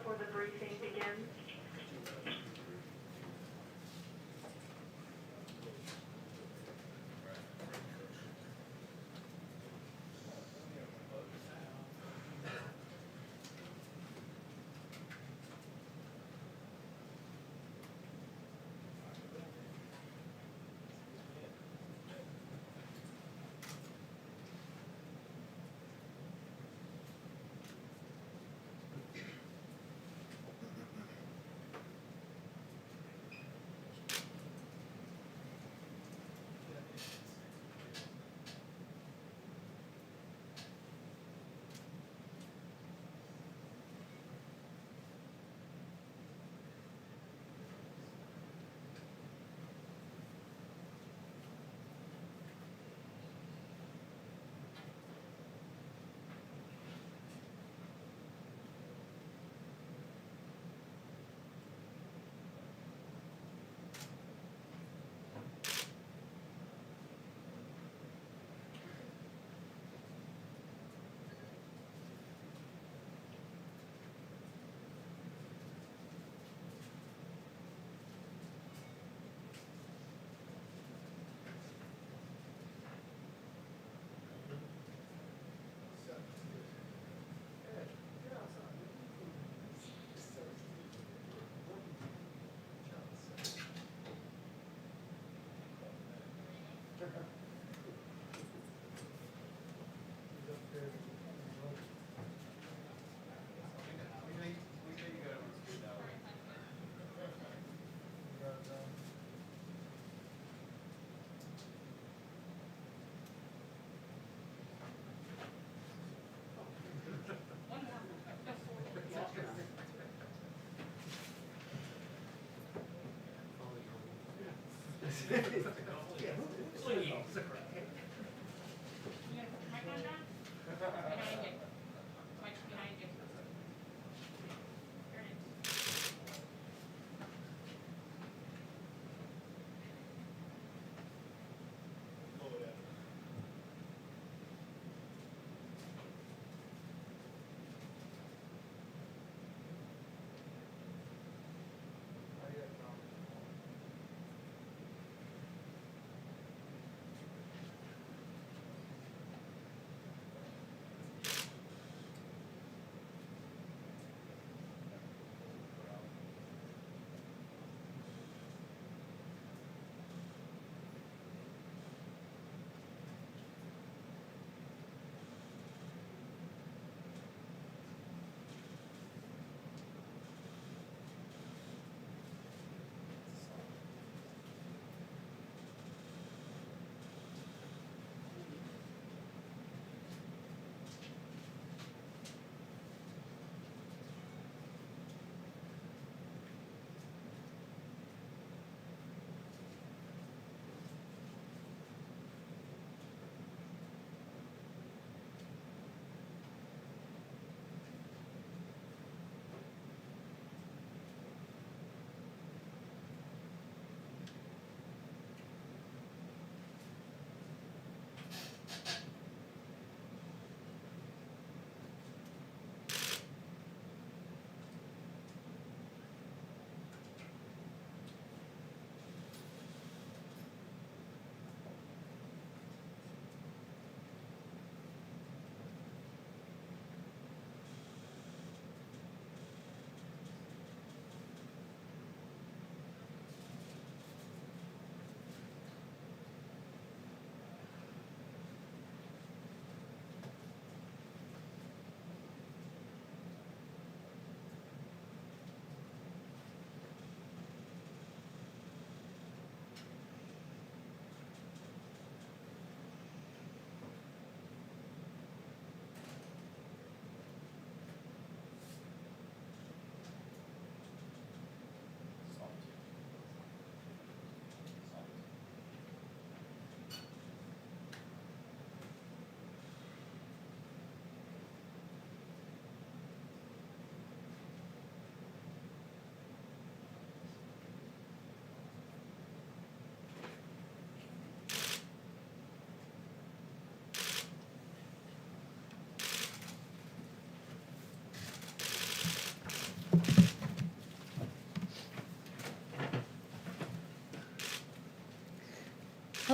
before the briefing begins.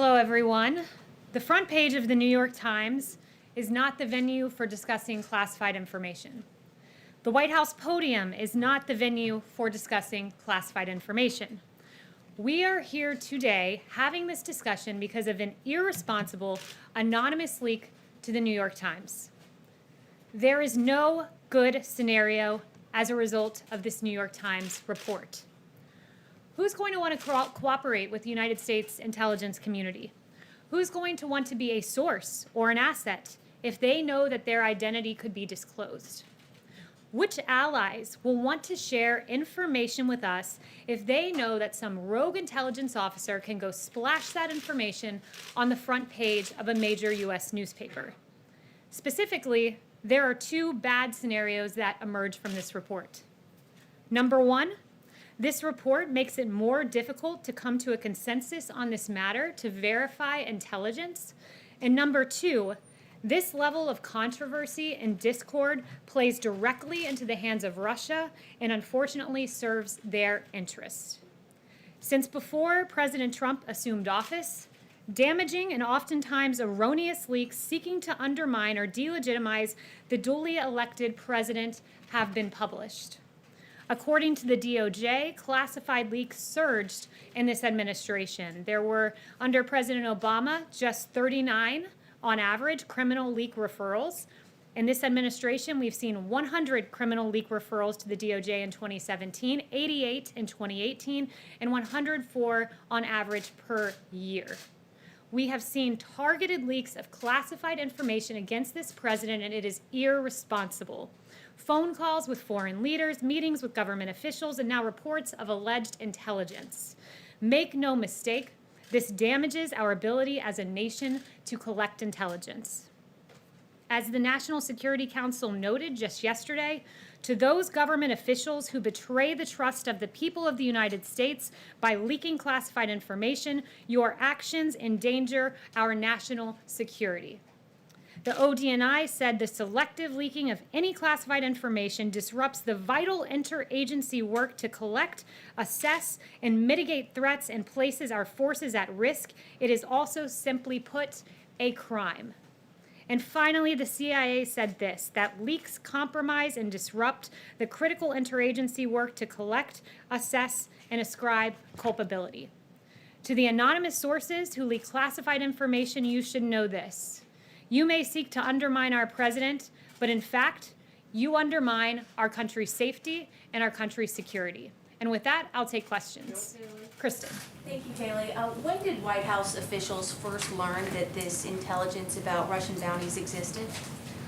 Hello, everyone. The front page of the New York Times is not the venue for discussing classified information. The White House podium is not the venue for discussing classified information. We are here today having this discussion because of an irresponsible, anonymous leak to the New York Times. There is no good scenario as a result of this New York Times report. Who's going to want to cooperate with the United States intelligence community? Who's going to want to be a source or an asset if they know that their identity could be disclosed? Which allies will want to share information with us if they know that some rogue intelligence officer can go splash that information on the front page of a major US newspaper? Specifically, there are two bad scenarios that emerge from this report. Number one, this report makes it more difficult to come to a consensus on this matter to verify intelligence. And number two, this level of controversy and discord plays directly into the hands of Russia and unfortunately serves their interests. Since before President Trump assumed office, damaging and oftentimes erroneous leaks seeking to undermine or delegitimize the duly elected president have been published. According to the DOJ, classified leaks surged in this administration. There were, under President Obama, just 39 on average criminal leak referrals. In this administration, we've seen 100 criminal leak referrals to the DOJ in 2017, 88 in 2018, and 104 on average per year. We have seen targeted leaks of classified information against this president, and it is irresponsible. Phone calls with foreign leaders, meetings with government officials, and now reports of alleged intelligence. Make no mistake, this damages our ability as a nation to collect intelligence. As the National Security Council noted just yesterday, to those government officials who betray the trust of the people of the United States by leaking classified information, your actions endanger our national security. The ODNI said the selective leaking of any classified information disrupts the vital interagency work to collect, assess, and mitigate threats and places our forces at risk. It is also, simply put, a crime. And finally, the CIA said this, that leaks compromise and disrupt the critical interagency work to collect, assess, and ascribe culpability. To the anonymous sources who leak classified information, you should know this. You may seek to undermine our president, but in fact, you undermine our country's safety and our country's security. And with that, I'll take questions. Kristen. Thank you, Kayleigh. When did White House officials first learn that this intelligence about Russian bounties existed?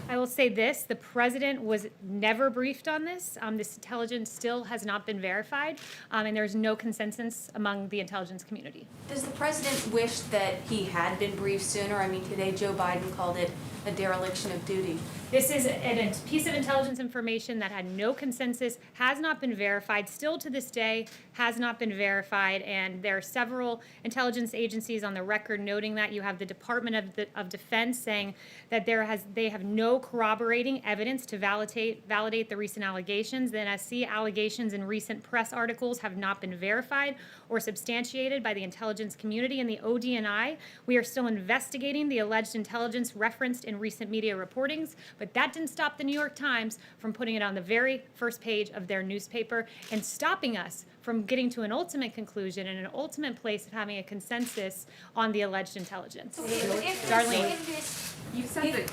I will say this, the president was never briefed on this. This intelligence still has not been verified, and there's no consensus among the intelligence community. Does the president wish that he had been briefed sooner? I mean, today Joe Biden called it a dereliction of duty. This is a piece of intelligence information that had no consensus, has not been verified, still to this day has not been verified, and there are several intelligence agencies on the record noting that. You have the Department of Defense saying that they have no corroborating evidence to validate the recent allegations. The NSC allegations in recent press articles have not been verified or substantiated by the intelligence community. And the ODNI, we are still investigating the alleged intelligence referenced in recent media reportings, but that didn't stop the New York Times from putting it on the very first page of their newspaper and stopping us from getting to an ultimate conclusion and an ultimate place of having a consensus on the alleged intelligence. Darlene. You said that.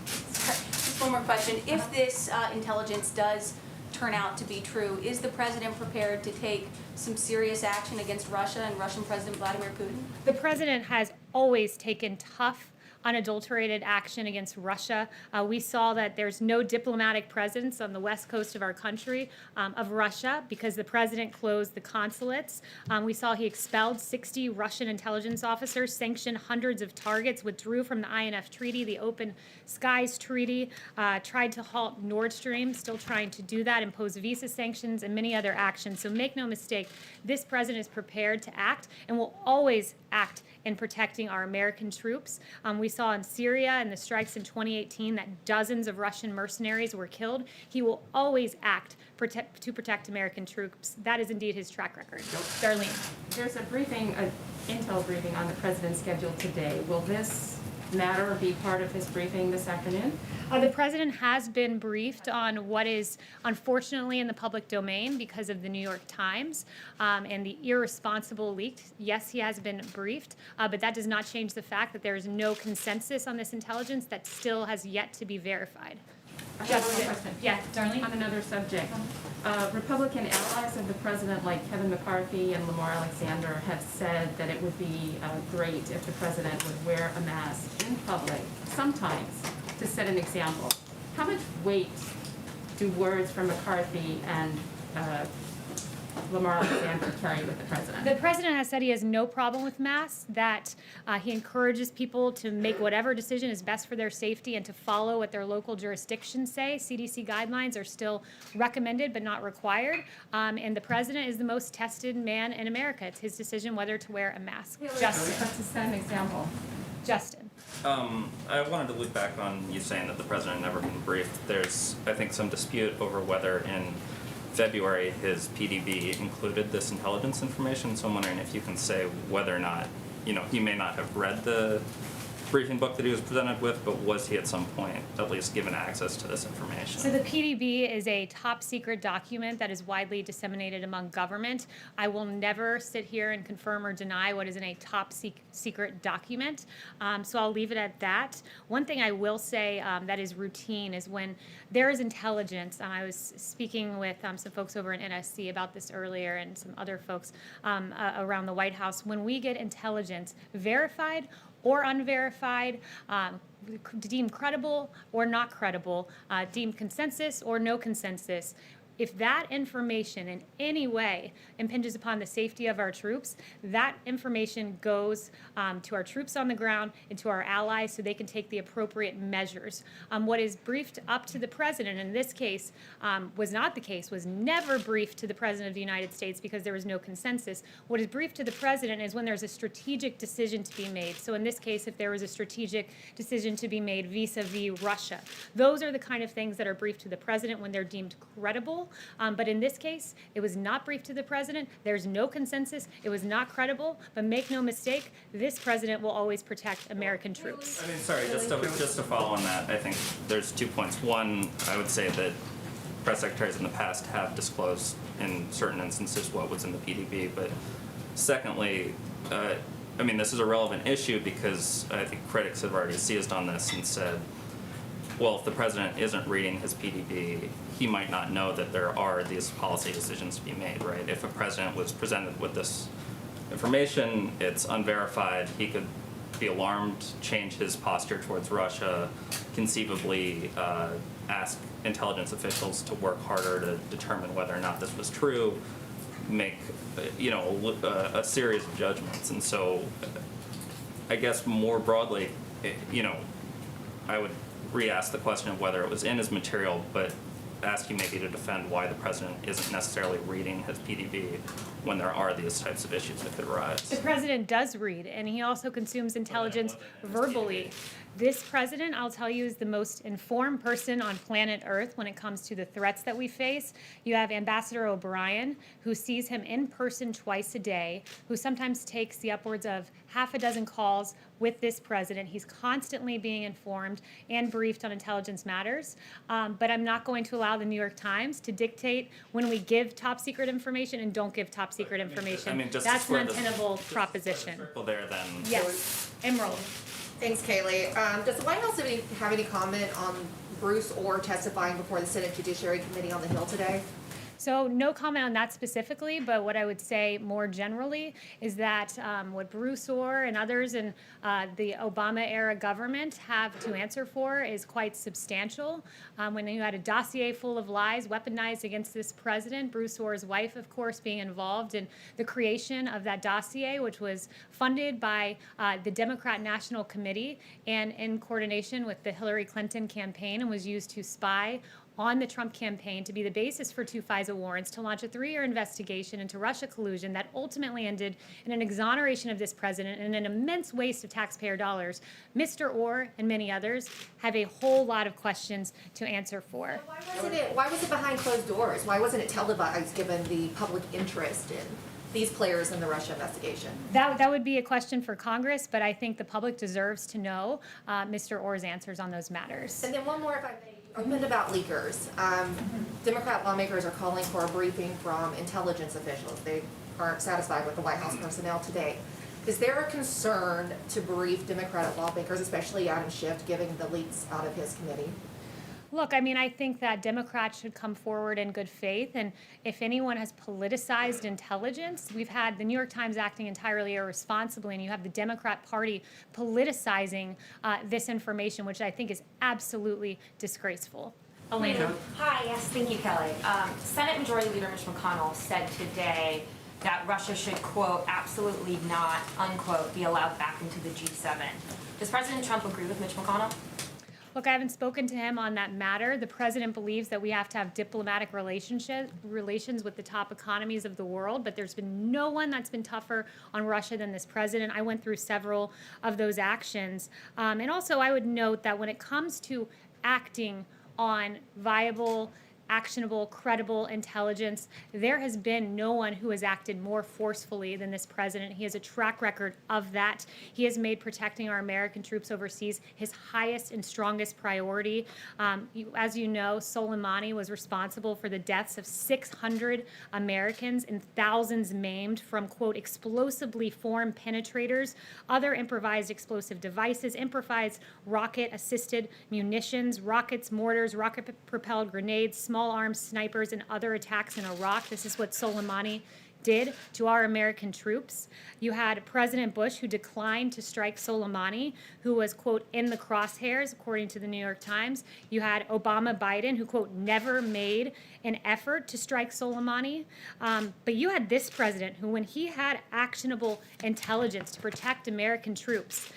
Just one more question. If this intelligence does turn out to be true, is the president prepared to take some serious action against Russia and Russian President Vladimir Putin? The president has always taken tough, unadulterated action against Russia. We saw that there's no diplomatic presence on the west coast of our country of Russia because the president closed the consulates. We saw he expelled 60 Russian intelligence officers, sanctioned hundreds of targets, withdrew from the INF Treaty, the Open Skies Treaty, tried to halt Nord Stream, still trying to do that, impose visa sanctions and many other actions. So make no mistake, this president is prepared to act and will always act in protecting our American troops. We saw in Syria and the strikes in 2018 that dozens of Russian mercenaries were killed. He will always act to protect American troops. That is indeed his track record. Darlene. There's a briefing intel briefing on the president's schedule today. Will this matter be part of his briefing this afternoon? The president has been briefed on what is unfortunately in the public domain because of the New York Times and the irresponsible leak. Yes, he has been briefed, but that does not change the fact that there is no consensus on this intelligence that still has yet to be verified. I have one question. Yeah, Darlene? On another subject, Republican allies of the president, like Kevin McCarthy and Lamar Alexander, have said that it would be great if the president would wear a mask in public sometimes to set an example. How much weight do words from McCarthy and Lamar Alexander carry with the president? The president has said he has no problem with masks, that he encourages people to make whatever decision is best for their safety and to follow what their local jurisdictions say. CDC guidelines are still recommended but not required. And the president is the most tested man in America. It's his decision whether to wear a mask. Justin. Let's just set an example. Justin. I wanted to loop back on you saying that the president never been briefed. There's, I think, some dispute over whether in February his PDB included this intelligence information, so I'm wondering if you can say whether or not, he may not have read the briefing book that he was presented with, but was he at some point at least given access to this information? So the PDB is a top secret document that is widely disseminated among government. I will never sit here and confirm or deny what is in a top secret document, so I'll leave it at that. One thing I will say that is routine is when there is intelligence. I was speaking with some folks over in NSC about this earlier and some other folks around the White House. When we get intelligence verified or unverified, deemed credible or not credible, deemed consensus or no consensus, if that information in any way impinges upon the safety of our troops, that information goes to our troops on the ground and to our allies so they can take the appropriate measures. What is briefed up to the president in this case was not the case, was never briefed to the president of the United States because there was no consensus. What is briefed to the president is when there's a strategic decision to be made. So in this case, if there was a strategic decision to be made vis-a-vis Russia, those are the kind of things that are briefed to the president when they're deemed credible. But in this case, it was not briefed to the president. There's no consensus. It was not credible. But make no mistake, this president will always protect American troops. I mean, sorry, just to follow on that, I think there's 2 points. One, I would say that press secretaries in the past have disclosed in certain instances what was in the PDB. But secondly, this is a relevant issue because I think critics have already seized on this and said, well, if the president isn't reading his PDB, he might not know that there are these policy decisions to be made, right? If a president was presented with this information, it's unverified, he could be alarmed, change his posture towards Russia, conceivably ask intelligence officials to work harder to determine whether or not this was true, make a series of judgments. And so I guess more broadly, I would re-ask the question of whether it was in his material, but ask you maybe to defend why the president isn't necessarily reading his PDB when there are these types of issues that could arise. The president does read, and he also consumes intelligence verbally. This president, I'll tell you, is the most informed person on planet Earth when it comes to the threats that we face. You have Ambassador O'Brien, who sees him in person twice a day, who sometimes takes the upwards of half a dozen calls with this president. He's constantly being informed and briefed on intelligence matters. But I'm not going to allow the New York Times to dictate when we give top secret information and don't give top secret information. That's an untenable proposition. Well, there then. Yes. Emerald. Thanks, Kayleigh. Does the White House have any comment on Bruce Orr testifying before the Senate Judiciary Committee on the Hill today? So no comment on that specifically, but what I would say more generally is that what Bruce Orr and others in the Obama-era government have to answer for is quite substantial. When you had a dossier full of lies weaponized against this president, Bruce Orr's wife, of course, being involved in the creation of that dossier, which was funded by the Democrat National Committee and in coordination with the Hillary Clinton campaign, and was used to spy on the Trump campaign to be the basis for 2 FISA warrants, to launch a 3-year investigation into Russia collusion that ultimately ended in an exoneration of this president and an immense waste of taxpayer dollars. Mr. Orr and many others have a whole lot of questions to answer for. Why was it behind closed doors? Why wasn't it televised given the public interest in these players in the Russia investigation? That would be a question for Congress, but I think the public deserves to know Mr. Orr's answers on those matters. And then one more, if I may. You opened about leakers. Democrat lawmakers are calling for a briefing from intelligence officials. They aren't satisfied with the White House personnel today. Is there a concern to brief Democratic lawmakers, especially Adam Schiff, given the leaks out of his committee? Look, I mean, I think that Democrats should come forward in good faith, and if anyone has politicized intelligence, we've had the New York Times acting entirely irresponsibly, and you have the Democrat Party politicizing this information, which I think is absolutely disgraceful. Elena. Hi, yes, thank you, Kelly. Senate Majority Leader Mitch McConnell said today that Russia should, quote, absolutely not, unquote, be allowed back into the G7. Does President Trump agree with Mitch McConnell? Look, I haven't spoken to him on that matter. The president believes that we have to have diplomatic relations with the top economies of the world, but there's been no one that's been tougher on Russia than this president. I went through several of those actions. And also, I would note that when it comes to acting on viable, actionable, credible intelligence, there has been no one who has acted more forcefully than this president. He has a track record of that. He has made protecting our American troops overseas his highest and strongest priority. As you know, Soleimani was responsible for the deaths of 600 Americans and thousands maimed from, quote, explosively formed penetrators, other improvised explosive devices, improvised rocket-assisted munitions, rockets, mortars, rocket-propelled grenades, small arms snipers, and other attacks in Iraq. This is what Soleimani did to our American troops. You had President Bush, who declined to strike Soleimani, who was, quote, in the crosshairs, according to the New York Times. You had Obama Biden, who, quote, never made an effort to strike Soleimani. But you had this president who, when he had actionable intelligence to protect American troops,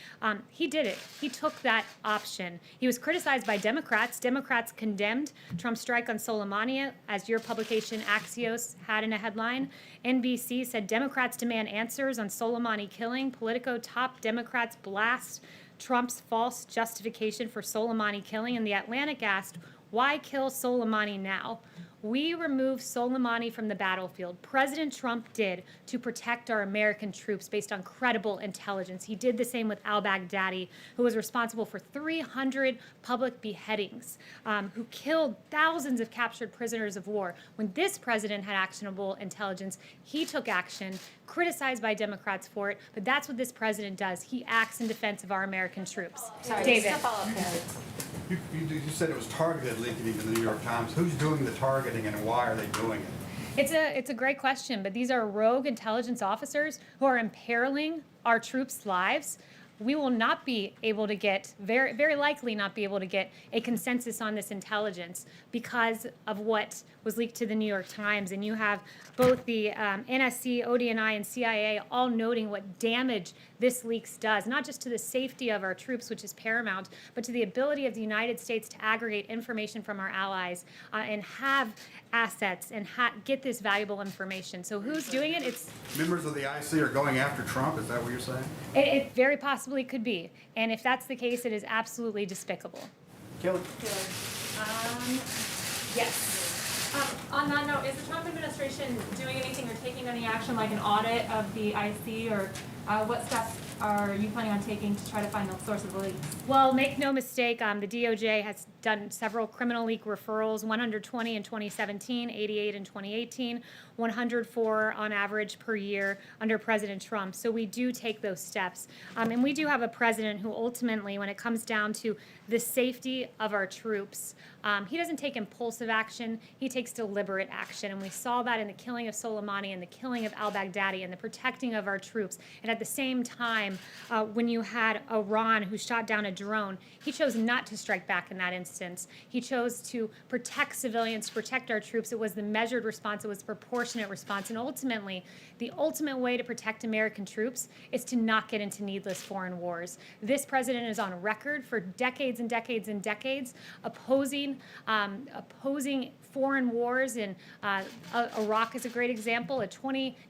he did it. He took that option. He was criticized by Democrats. Democrats condemned Trump's strike on Soleimani, as your publication Axios had in a headline. NBC said Democrats demand answers on Soleimani killing. Politico top Democrats blast Trump's false justification for Soleimani killing. And The Atlantic asked, why kill Soleimani now? We removed Soleimani from the battlefield. President Trump did to protect our American troops based on credible intelligence. He did the same with al-Baghdadi, who was responsible for 300 public beheadings, who killed thousands of captured prisoners of war. When this president had actionable intelligence, he took action, criticized by Democrats for it, but that's what this president does. He acts in defense of our American troops. Sorry, David. just a follow-up, Kelly. You said it was targeted leaking in the New York Times. Who's doing the targeting and why are they doing it? It's a great question, but these are rogue intelligence officers who are imperiling our troops' lives. We will not be able to get, very likely not be able to get a consensus on this intelligence because of what was leaked to the New York Times. And you have both the NSC, ODNI, and CIA all noting what damage this leaks does, not just to the safety of our troops, which is paramount, but to the ability of the United States to aggregate information from our allies and have assets and get this valuable information. So who's doing it? It's Members of the IC are going after Trump, is that what you're saying? it very possibly could be. And if that's the case, it is absolutely despicable. Kelly? Yes. On that note, is the Trump administration doing anything or taking any action like an audit of the IC, or what steps are you planning on taking to try to find the source of the leaks? Well, make no mistake, the DOJ has done several criminal leak referrals, 120 in 2017, 88 in 2018, 104 on average per year under President Trump. So we do take those steps. And we do have a president who ultimately, when it comes down to the safety of our troops, he doesn't take impulsive action, he takes deliberate action. And we saw that in the killing of Soleimani and the killing of al-Baghdadi and the protecting of our troops. And at the same time, when you had Iran who shot down a drone, he chose not to strike back in that instance. He chose to protect civilians, to protect our troops. It was the measured response, it was the proportionate response. And ultimately, the ultimate way to protect American troops is to not get into needless foreign wars. This president is on record for decades and decades and decades opposing foreign wars, and Iraq is a great example. A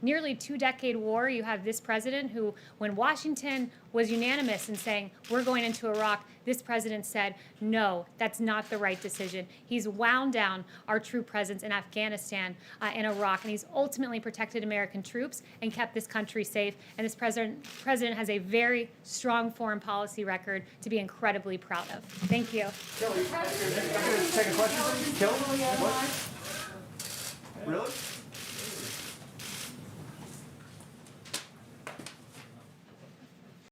nearly 2-decade war. You have this president who, when Washington Washington was unanimous in saying, we're going into Iraq, this president said, no, that's not the right decision. He's wound down our troop presence in Afghanistan and Iraq, and he's ultimately protected American troops and kept this country safe. And this president has a very strong foreign policy record to be incredibly proud of. Thank you. Kelly, take a question. Kelly? What? Really?